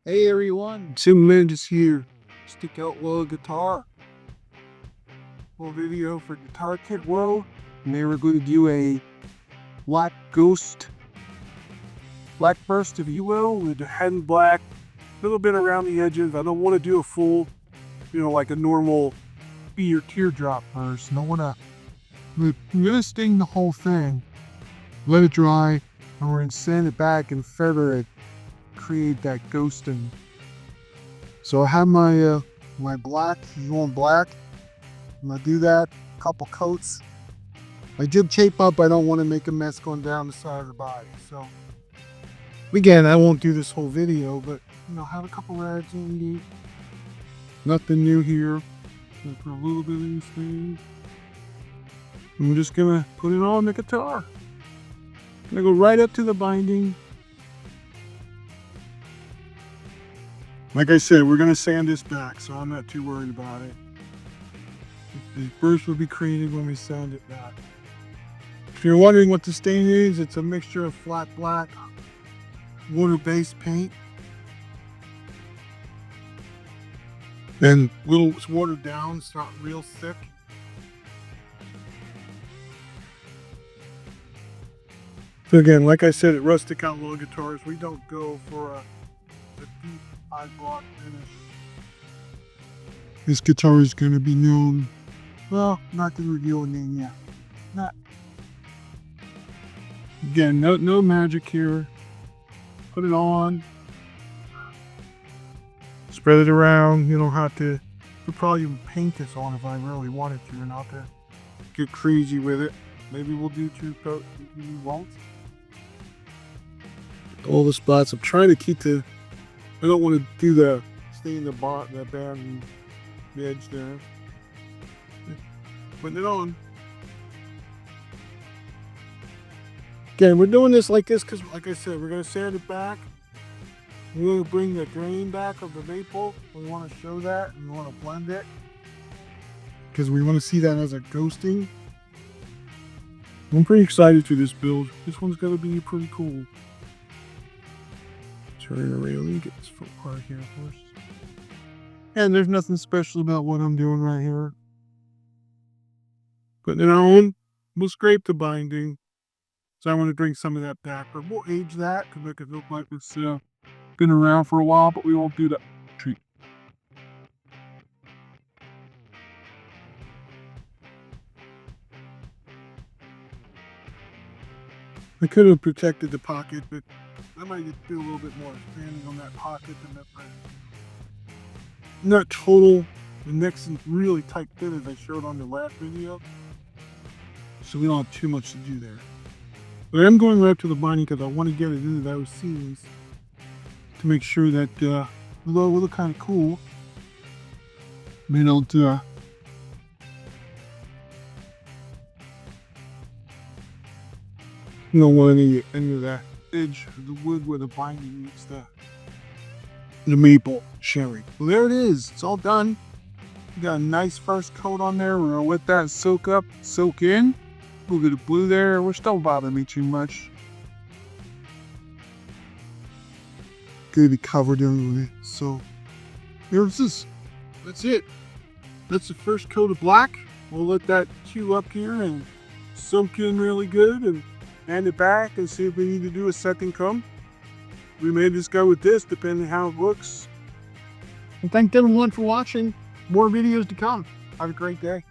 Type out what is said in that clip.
Hey everyone, Tim Mendes here. Stick out little guitar. Little video for Guitar Kit World. And they were going to do a black ghost, black burst if you will, with the head in black, a little bit around the edges. I don't want to do a full, like a normal be or teardrop burst. I don't want to. I'm gonna sting the whole thing, let it dry, and we're gonna sand it back and feather it, create that ghosting. So I have my my black, going black. I'm gonna do that, a couple coats. I did tape up, I don't want to make a mess going down the side of the body. So again, I won't do this whole video, but have a couple rags in. Nothing new here. Gonna put a little bit of this thing. I'm just gonna put it on the guitar. Gonna go right up to the binding. Like I said, we're gonna sand this back, so I'm not too worried about it. The burst will be created when we sand it back. If you're wondering what the stain is, it's a mixture of flat black, water-based paint, and it's watered down, it's not real thick. So again, like I said, at Rustic Outlaw Guitars, we don't go for a deep high block finish. This guitar is going to be known, well, not to reveal a name yet. Not. Again, no magic here. Put it on. Spread it around. You don't have to. Could probably even paint this on if I really wanted to, and not to get crazy with it. Maybe we'll do 2 coats. Maybe we won't. All the spots. I'm trying to keep the. I don't want to do the stay in the bottom, that band the edge there. Putting it on. Again, we're doing this like this because, like I said, we're going to sand it back. We're going to bring the grain back of the maple. We want to show that and we want to blend it because we want to see that as a ghosting. I'm pretty excited for this build. This one's going to be pretty cool. Turn around, get this front part here first. And there's nothing special about what I'm doing right here. Putting it on, we'll scrape the binding. So I want to bring some of that back, but we'll age that to make it look like it's been around for a while, but we won't do that treat. I could have protected the pocket, but I might just do a little bit more expanding on that pocket than that part. Not total, the neck's in really tight fit as I showed on the last video. So we don't have too much to do there. But I'm going right up to the binding because I want to get it into those seams to make sure that although it will look kind of cool, we don't don't want any of that edge of the wood where the binding meets the maple cherry. Well, there it is. It's all done. We got a nice first coat on there. We're gonna let that soak in. A little bit of blue there, which don't bother me too much. Gonna be covered anyway. So here's this. That's it. That's the first coat of black. We'll let that chew up here and soak in really good and hand it back and see if we need to do a second coat. We may just go with this depending on how it looks. And thank everyone for watching. More videos to come. Have a great day.